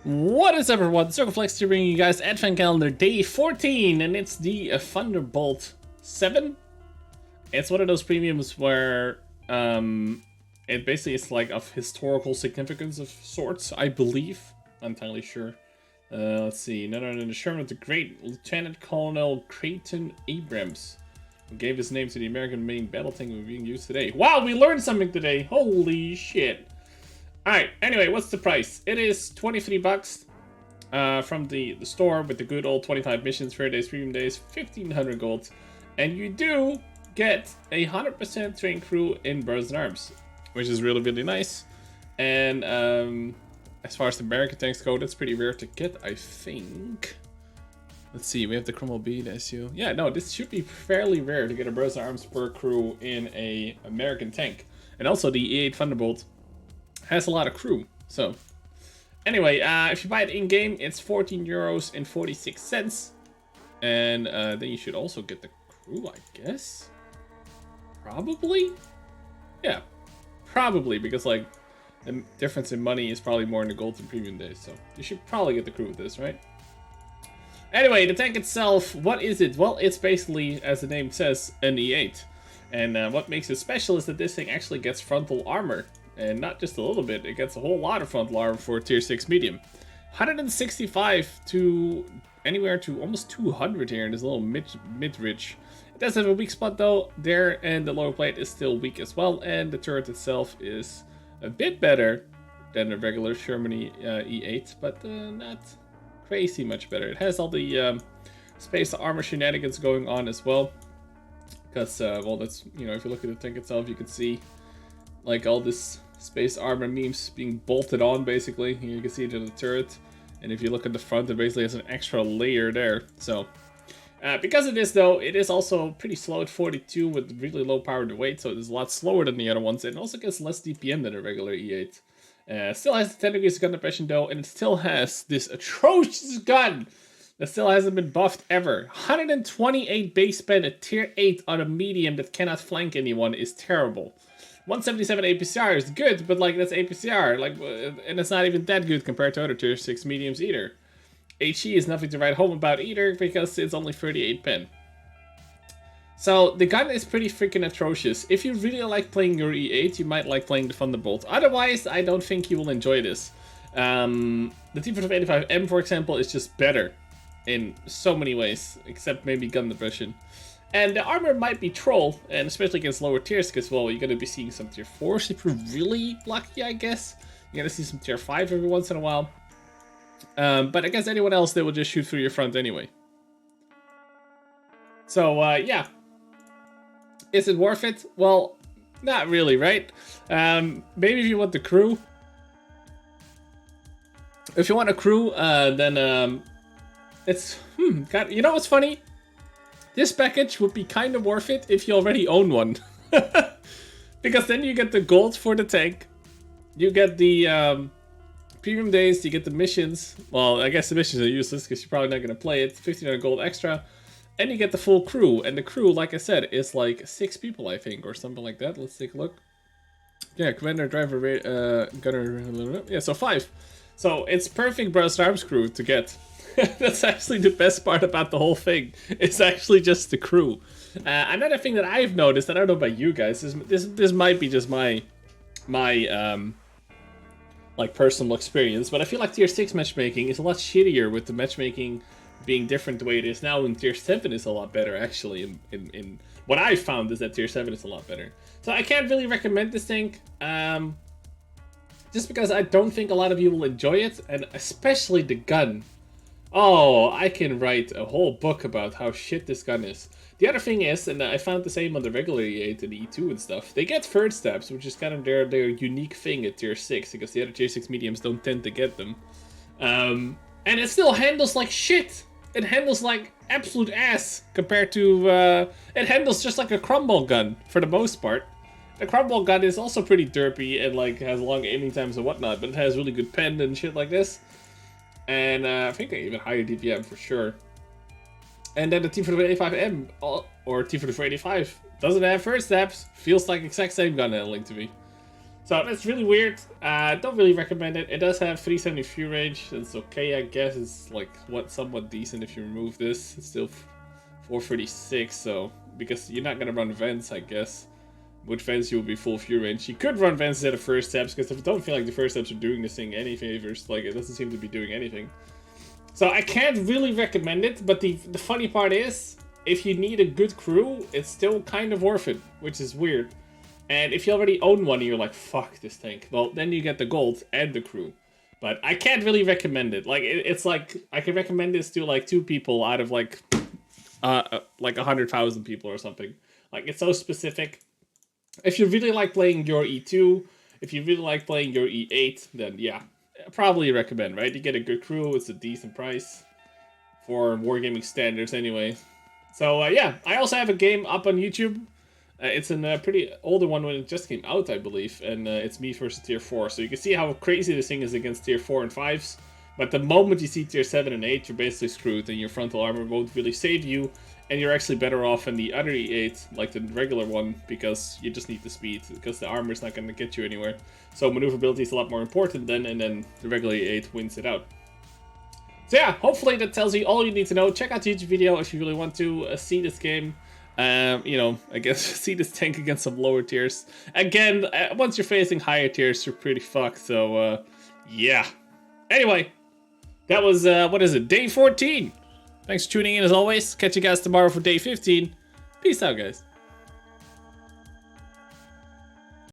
What is up, everyone? Circon to bringing you guys Advent Calendar Day 14, and it's the Thunderbolt 7. It's one of those premiums where it basically is like of historical significance of sorts, I believe. I'm entirely sure. Let's see. None other than the Sherman of the Great Lieutenant Colonel Creighton Abrams, who gave his name to the American main battle tank we're being used today. Wow, we learned something today. Holy shit. Alright, anyway, what's the price? It is 23 bucks from the store with the good old 25 missions, fair days, premium days, 1500 gold. And you do get a 100% trained crew in Birds and Arms, which is really, really nice. And as far as the American tanks go, that's pretty rare to get, I think. Let's see, we have the Cromwell B, the SU. Yeah, no, this should be fairly rare to get a Birds and Arms per crew in a American tank. And also the E8 Thunderbolt has a lot of crew. So anyway, if you buy it in-game, it's 14 euros and 46 cents. And then you should also get the crew, I guess. Probably? Yeah, probably, because like the difference in money is probably more in the gold and premium days. So you should probably get the crew with this, right? Anyway, the tank itself, what is it? Well, it's basically, as the name says, an E8. And what makes it special is that this thing actually gets frontal armor. And not just a little bit, it gets a whole lot of frontal armor for tier 6 medium. 165 to anywhere to almost 200 here in this little mid-ridge. It does have a weak spot though there, and the lower plate is still weak as well. And the turret itself is a bit better than a regular Sherman E8, but not crazy much better. It has all the space armor shenanigans going on as well. Because, well, that's, you know, if you look at the tank itself, you can see like all this space armor memes being bolted on, basically. Here you can see it in the turret, and if you look at the front, it basically has an extra layer there. So because of this though, it is also pretty slow at 42 with really low power to weight, so it is a lot slower than the other ones, and it also gets less DPM than a regular E8. Still has the 10 degrees gun depression though, and it still has this atrocious gun that still hasn't been buffed ever. 128 base spend at tier 8 on a medium that cannot flank anyone is terrible. 177 APCR is good, but like that's APCR, like, and it's not even that good compared to other tier 6 mediums either. HE is nothing to write home about either because it's only 38 pen. So the gun is pretty freaking atrocious. If you really like playing your E8, you might like playing the Thunderbolt. Otherwise, I don't think you will enjoy this. The T-45M, for example, is just better in so many ways, except maybe gun depression. And the armor might be troll, and especially against lower tiers, because, well, you're going to be seeing some tier 4s if you're really lucky, I guess. You're going to see some tier 5 every once in a while. But against anyone else, they will just shoot through your front anyway. So, yeah. Is it worth it? Well, not really, right? Maybe if you want the crew. If you want a crew, then it's... God, you know what's funny? This package would be kind of worth it if you already own one. Because then you get the gold for the tank. You get the premium days, you get the missions. Well, I guess the missions are useless because you're probably not going to play it. 1500 gold extra. And you get the full crew. And the crew, like I said, is like 6 people, I think, or something like that. Let's take a look. Yeah, commander, driver, gunner. Yeah, so 5. So it's perfect Brass Arms crew to get. That's actually the best part about the whole thing. It's actually just the crew. Another thing that I've noticed, and I don't know about you guys, is this might be just my like personal experience, but I feel like tier 6 matchmaking is a lot shittier with the matchmaking being different the way it is now, and tier 7 is a lot better actually. In what I found is that tier 7 is a lot better. So I can't really recommend this thing. Just because I don't think a lot of you will enjoy it, and especially the gun. Oh, I can write a whole book about how shit this gun is. The other thing is, and I found the same on the regular E8 and E2 and stuff, they get third steps, which is kind of their unique thing at tier 6, because the other tier 6 mediums don't tend to get them. And it still handles like shit. It handles like absolute ass compared to... it handles just like a crumble gun, for the most part. The crumble gun is also pretty derpy and like has long aiming times and whatnot, but it has really good pen and shit like this. And I think even higher DPM for sure. And then the T-45M or T-45 doesn't have first steps. Feels like exact same gun handling to me. So that's really weird. Don't really recommend it. It does have 370 fuel range. It's okay, I guess. It's like somewhat decent if you remove this. It's still 436, so because you're not gonna run vents, I guess. With vents, you'll be full fuel range. You could run vents instead of first steps, because I don't feel like the first steps are doing this thing any favors. Like, it doesn't seem to be doing anything. So I can't really recommend it, but the funny part is, if you need a good crew, it's still kind of worth it, which is weird. And if you already own one and you're like, fuck this tank, well, then you get the gold and the crew. But I can't really recommend it. Like, it's like, I can recommend this to like 2 people out of like 100,000 people or something. Like, it's so specific. If you really like playing your E2, if you really like playing your E8, then yeah, probably recommend, right? You get a good crew, it's a decent price for wargaming standards anyway. So yeah, I also have a game up on YouTube. It's a pretty older one when it just came out, I believe, and it's me versus tier 4. So you can see how crazy this thing is against tier 4 and 5s. But the moment you see tier 7 and 8, you're basically screwed, and your frontal armor won't really save you, and you're actually better off in the other E8, like the regular one, because you just need the speed, because the armor is not going to get you anywhere. So maneuverability is a lot more important then, and then the regular E8 wins it out. So yeah, hopefully that tells you all you need to know. Check out the YouTube video if you really want to see this game. You know, I guess see this tank against some lower tiers. Again, once you're facing higher tiers, you're pretty fucked, so yeah. Anyway, that was, what is it, day 14. Thanks for tuning in as always. Catch you guys tomorrow for day 15. Peace out, guys.